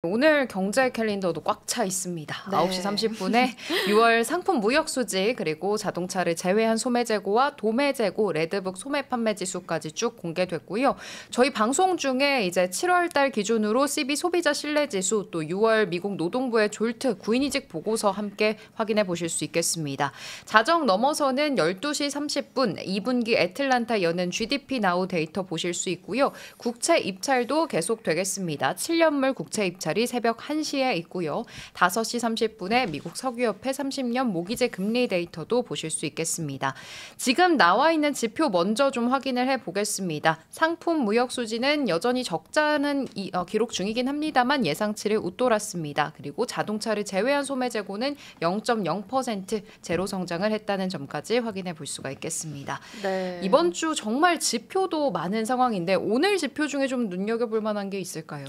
오늘 경제 캘린더도 꽉 차 있습니다. 네. 9시 30분에 6월 상품 무역 수지 그리고 자동차를 제외한 소매 재고와 도매 재고, 레드북 소매 판매 지수까지 쭉 공개됐고요. 저희 방송 중에 이제 7월 달 기준으로 CB 소비자 신뢰 지수, 또 6월 미국 노동부의 졸트 구인이직 보고서 함께 확인해 보실 수 있겠습니다. 자정 넘어서는 12시 30분 2분기 애틀란타 여는 GDP 나우 데이터 보실 수 있고요. 국채 입찰도 계속되겠습니다. 7년물 국채 입찰 새벽 1시에 있고요. 5시 30분에 미국 석유협회 30년 모기재 금리 데이터도 보실 수 있겠습니다. 지금 나와 있는 지표 먼저 좀 확인을 해보겠습니다. 상품 무역 수지는 여전히 적자는 기록 중이긴 합니다만 예상치를 웃돌았습니다. 그리고 자동차를 제외한 소매 재고는 0.0% 제로 성장을 했다는 점까지 확인해 볼 수가 있겠습니다. 네. 이번 주 정말 지표도 많은 상황인데 오늘 지표 중에 좀 눈여겨볼 만한 게 있을까요?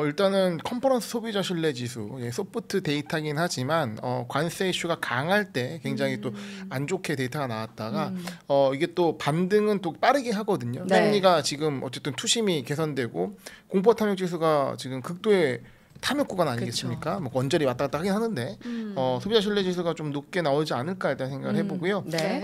일단은 컨퍼런스 소비자 신뢰 지수, 소프트 데이터긴 하지만 관세 이슈가 강할 때 굉장히 또 안 좋게 데이터가 나왔다가 이게 또 반등은 또 빠르게 하거든요. 네. 금리가 지금 어쨌든 투심이 개선되고 공포 탐욕 지수가 지금 극도의 탐욕 구간 아니겠습니까? 뭐 언저리 왔다 갔다 하긴 하는데 소비자 신뢰 지수가 좀 높게 나오지 않을까 일단 생각을 해보고요. 네.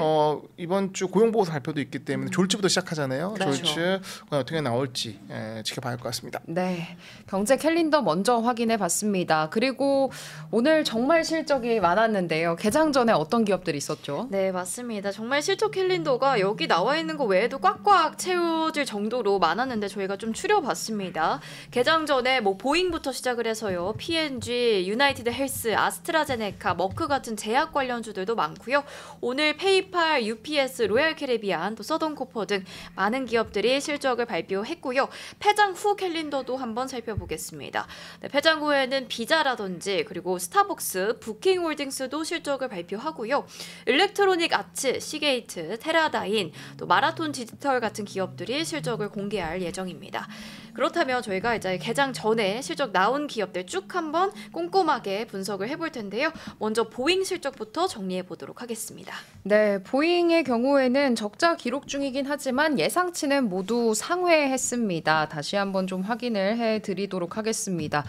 이번 주 고용 보고서 발표도 있기 때문에 졸지부터 시작하잖아요. 그렇죠. 졸지 어떻게 나올지 지켜봐야 할 것 같습니다. 네, 경제 캘린더 먼저 확인해 봤습니다. 그리고 오늘 정말 실적이 많았는데요. 개장 전에 어떤 기업들이 있었죠? 네, 맞습니다. 정말 실적 캘린더가 여기 나와 있는 거 외에도 꽉꽉 채워질 정도로 많았는데 저희가 좀 추려봤습니다. 개장 전에 뭐 보잉부터 시작을 해서요. P&G, 유나이티드 헬스, 아스트라제네카, 머크 같은 제약 관련주들도 많고요. 오늘 페이팔, UPS, 로얄 캐리비안, 또 서던코퍼 등 많은 기업들이 실적을 발표했고요. 폐장 후 캘린더도 한번 살펴보겠습니다. 네, 폐장 후에는 비자라든지 그리고 스타벅스, 부킹홀딩스도 실적을 발표하고요. 일렉트로닉 아츠, 시게이트, 테라다인, 또 마라톤 디지털 같은 기업들이 실적을 공개할 예정입니다. 그렇다면 저희가 이제 개장 전에 실적 나온 기업들 쭉 한번 꼼꼼하게 분석을 해볼 텐데요. 먼저 보잉 실적부터 정리해 보도록 하겠습니다. 네, 보잉의 경우에는 적자 기록 중이긴 하지만 예상치는 모두 상회했습니다. 다시 한번 좀 확인을 해드리도록 하겠습니다.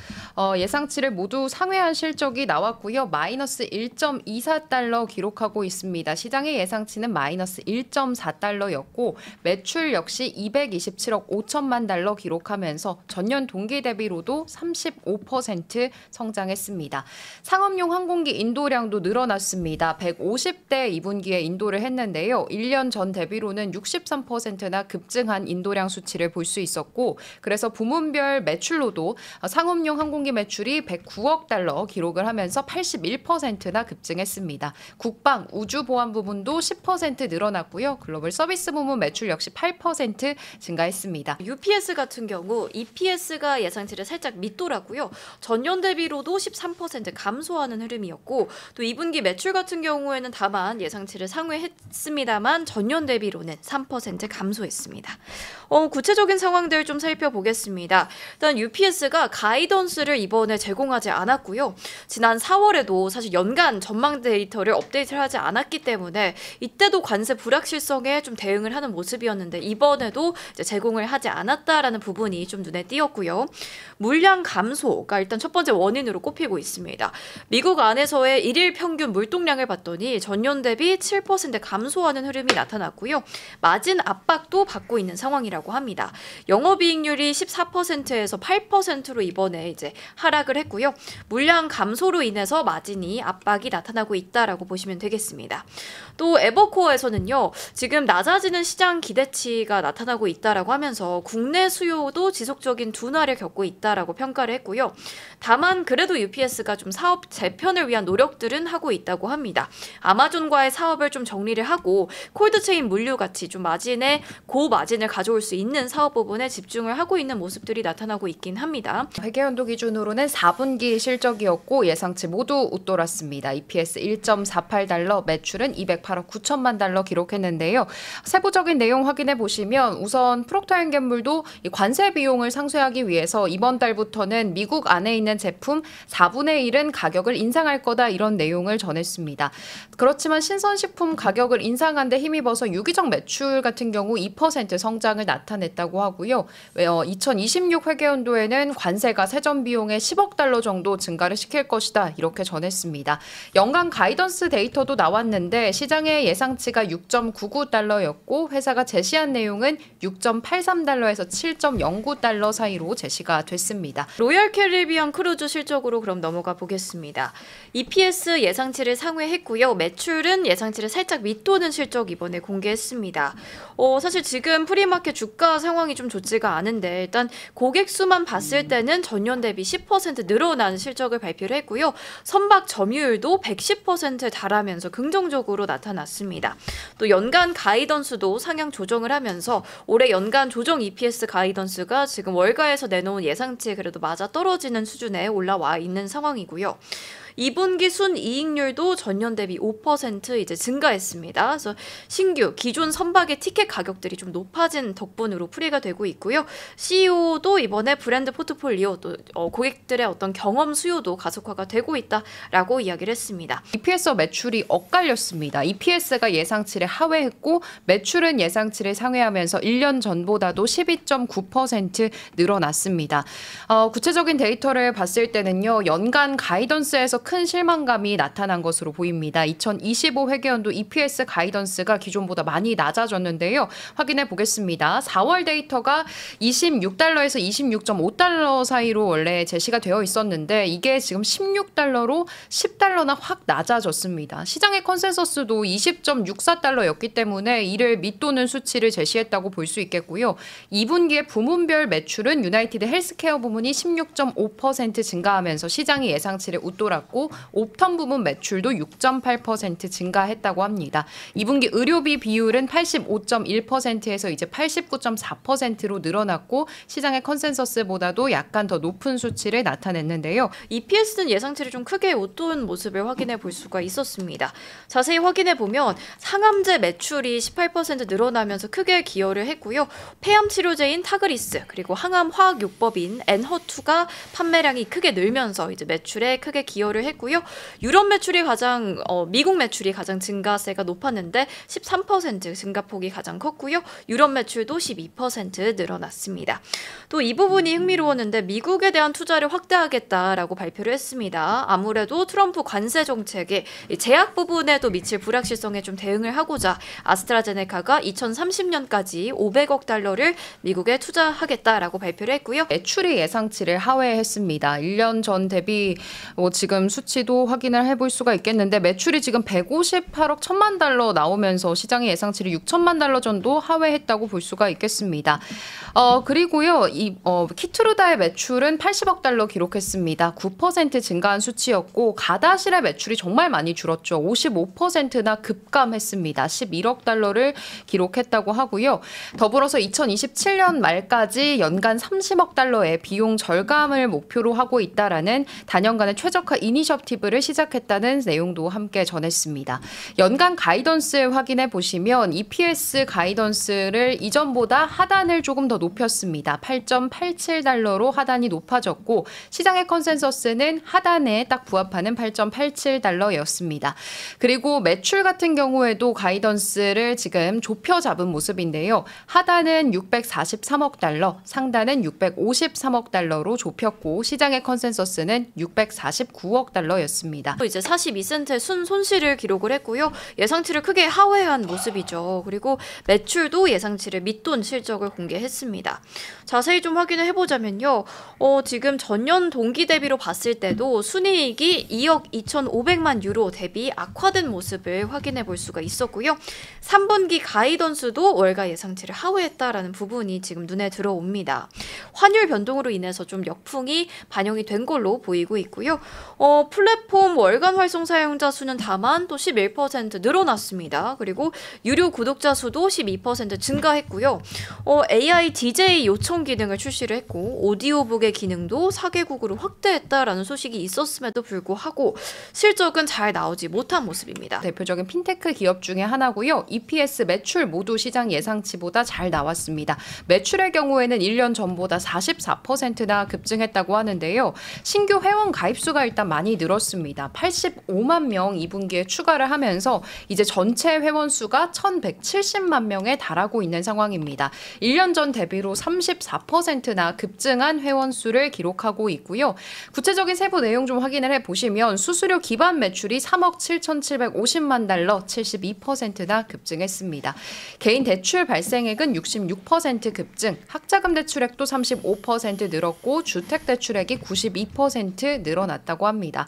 예상치를 모두 상회한 실적이 나왔고요. 마이너스 1.24달러 기록하고 있습니다. 시장의 예상치는 마이너스 1.4달러였고 매출 역시 227억 5천만 달러 기록하면서 전년 동기 대비로도 35% 성장했습니다. 상업용 항공기 인도량도 늘어났습니다. 150대 2분기에 인도를 했는데요. 1년 전 대비로는 63%나 급증한 인도량 수치를 볼 수 있었고 그래서 부문별 매출로도 상업용 항공기 매출이 109억 달러 기록을 하면서 81%나 급증했습니다. 국방, 우주보안 부분도 10% 늘어났고요. 글로벌 서비스 부문 매출 역시 8% 증가했습니다. UPS 같은 경우 EPS가 예상치를 살짝 밑돌았고요. 전년 대비로도 13% 감소하는 흐름이었고 또 2분기 매출 같은 경우에는 다만 예상치를 상회했습니다만 전년 대비로는 3% 감소했습니다. 구체적인 상황들 좀 살펴보겠습니다. 일단 UPS가 가이던스를 이번에 제공하지 않았고요. 지난 4월에도 사실 연간 전망 데이터를 업데이트를 하지 않았기 때문에 이때도 관세 불확실성에 좀 대응을 하는 모습이었는데 이번에도 이제 제공을 하지 않았다라는 부분이 좀 눈에 띄었고요. 물량 감소가 일단 첫 번째 원인으로 꼽히고 있습니다. 미국 안에서의 일일 평균 물동량을 봤더니 전년 대비 7% 감소하는 흐름이 나타났고요. 마진 압박도 받고 있는 상황이라고 합니다. 영업이익률이 14%에서 8%로 이번에 이제 하락을 했고요. 물량 감소로 인해서 마진이 압박이 나타나고 있다라고 보시면 되겠습니다. 또 에버코어에서는요. 지금 낮아지는 시장 기대치가 나타나고 있다라고 하면서 국내 수요도 지속적인 둔화를 겪고 있다라고 평가를 했고요. 다만 그래도 UPS가 좀 사업 재편을 위한 노력들은 하고 있다고 합니다. 아마존과의 사업을 좀 정리를 하고 콜드체인 물류 같이 좀 고마진을 가져올 수 있는 사업 부분에 집중을 하고 있는 모습들이 나타나고 있긴 합니다. 회계연도 기준으로는 4분기 실적이었고 예상치 모두 웃돌았습니다. EPS 1.48달러, 매출은 208억 9천만 달러 기록했는데요. 세부적인 내용 확인해 보시면 우선 프록터앤갬블도 관세 비용을 상쇄하기 위해서 이번 달부터는 미국 안에 있는 제품 4분의 1은 가격을 인상할 거다 이런 내용을 전했습니다. 그렇지만 신선식품 가격을 인상한 데 힘입어서 유기적 매출 같은 경우 2% 성장을 나타냈다고 하고요. 2026 회계연도에는 관세가 세전 비용의 10억 달러 정도 증가를 시킬 것이다. 이렇게 전했습니다. 연간 가이던스 데이터도 나왔는데 시장의 예상치가 6.99달러였고 회사가 제시한 내용은 6.83달러에서 7.09달러 사이로 제시가 됐습니다. 로열 캐리비안 크루즈 실적으로 그럼 넘어가 보겠습니다. EPS 예상치를 상회했고요. 매출은 예상치를 살짝 밑도는 실적 이번에 공개했습니다. 사실 지금 프리마켓 주가 상황이 좀 좋지가 않은데 일단 고객 수만 봤을 때는 전년 대비 10% 늘어난 실적을 발표를 했고요. 선박 점유율도 110%에 달하면서 긍정적으로 나타났습니다. 또 연간 가이던스도 상향 조정을 하면서 올해 연간 조정 EPS 가이던스가 지금 월가에서 내놓은 예상치에 그래도 맞아 떨어지는 수준에 올라와 있는 상황이고요. 2분기 순이익률도 전년 대비 5% 이제 증가했습니다. 그래서 신규 기존 선박의 티켓 가격들이 좀 높아진 덕분으로 풀이가 되고 있고요. CEO도 이번에 브랜드 포트폴리오 또 고객들의 어떤 경험 수요도 가속화가 되고 있다라고 이야기를 했습니다. EPS와 매출이 엇갈렸습니다. EPS가 예상치를 하회했고 매출은 예상치를 상회하면서 1년 전보다도 12.9% 늘어났습니다. 구체적인 데이터를 봤을 때는요. 연간 가이던스에서 큰 실망감이 나타난 것으로 보입니다. 2025 회계연도 EPS 가이던스가 기존보다 많이 낮아졌는데요. 확인해 보겠습니다. 4월 데이터가 26달러에서 26.5달러 사이로 원래 제시가 되어 있었는데 이게 지금 16달러로 10달러나 확 낮아졌습니다. 시장의 컨센서스도 20.64달러였기 때문에 이를 밑도는 수치를 제시했다고 볼 수 있겠고요. 2분기에 부문별 매출은 유나이티드 헬스케어 부문이 16.5% 증가하면서 시장이 예상치를 웃돌았고 옵텀 부문 매출도 6.8% 증가했다고 합니다. 2분기 의료비 비율은 85.1%에서 이제 89.4%로 늘어났고 시장의 컨센서스보다도 약간 더 높은 수치를 나타냈는데요. EPS는 예상치를 좀 크게 웃돈 모습을 확인해 볼 수가 있었습니다. 자세히 확인해 보면 항암제 매출이 18% 늘어나면서 크게 기여를 했고요. 폐암 치료제인 타그리스 그리고 항암 화학요법인 엔허2가 판매량이 크게 늘면서 이제 매출에 크게 기여를 했고요. 유럽 매출이 미국 매출이 가장 증가세가 높았는데 13% 증가폭이 가장 컸고요. 유럽 매출도 12% 늘어났습니다. 또 이 부분이 흥미로웠는데 미국에 대한 투자를 확대하겠다라고 발표를 했습니다. 아무래도 트럼프 관세 정책에 제약 부분에도 미칠 불확실성에 좀 대응을 하고자 아스트라제네카가 2030년까지 500억 달러를 미국에 투자하겠다라고 발표를 했고요. 매출이 예상치를 하회했습니다. 1년 전 대비 지금 수치도 확인을 해볼 수가 있겠는데 매출이 지금 158억 1천만 달러 나오면서 시장의 예상치를 6천만 달러 정도 하회했다고 볼 수가 있겠습니다. 그리고요, 키트루다의 매출은 80억 달러 기록했습니다. 9% 증가한 수치였고 가다실의 매출이 정말 많이 줄었죠. 55%나 급감했습니다. 11억 달러를 기록했다고 하고요. 더불어서 2027년 말까지 연간 30억 달러의 비용 절감을 목표로 하고 있다라는 단연간의 최적화 이니셔티브를 시작했다는 내용도 함께 전했습니다. 연간 가이던스 확인해 보시면 EPS 가이던스를 이전보다 하단을 조금 더 높였습니다. 8.87달러로 하단이 높아졌고 시장의 컨센서스는 하단에 딱 부합하는 8.87달러였습니다. 그리고 매출 같은 경우에도 가이던스를 지금 좁혀 잡은 모습인데요. 하단은 643억 달러, 상단은 653억 달러로 좁혔고 시장의 컨센서스는 649억 달러였습니다. 또 이제 42센트의 손실을 기록을 했고요. 예상치를 크게 하회한 모습이죠. 그리고 매출도 예상치를 밑돈 실적을 공개했습니다. 자세히 좀 확인을 해보자면요. 지금 전년 동기 대비로 봤을 때도 순이익이 2억 2,500만 유로 대비 악화된 모습을 확인해 볼 수가 있었고요. 3분기 가이던스도 월가 예상치를 하회했다라는 부분이 지금 눈에 들어옵니다. 환율 변동으로 인해서 좀 역풍이 반영이 된 걸로 보이고 있고요. 플랫폼 월간 활성 사용자 수는 다만 또 11% 늘어났습니다. 그리고 유료 구독자 수도 12% 증가했고요. AI DJ 요청 기능을 출시를 했고 오디오북의 기능도 4개국으로 확대했다라는 소식이 있었음에도 불구하고 실적은 잘 나오지 못한 모습입니다. 대표적인 핀테크 기업 중에 하나고요. EPS 매출 모두 시장 예상치보다 잘 나왔습니다. 매출의 경우에는 1년 전보다 44%나 급증했다고 하는데요. 신규 회원 가입수가 일단 많이 늘었습니다. 85만 명 2분기에 추가를 하면서 이제 전체 회원 수가 1,170만 명에 달하고 있는 상황입니다. 대출입니다. 1년 전 대비로 34%나 급증한 회원수를 기록하고 있고요. 구체적인 세부 내용 좀 확인을 해보시면 수수료 기반 매출이 3억 7,750만 달러, 72%나 급증했습니다. 개인 대출 발생액은 66% 급증, 학자금 대출액도 35% 늘었고 주택 대출액이 92% 늘어났다고 합니다.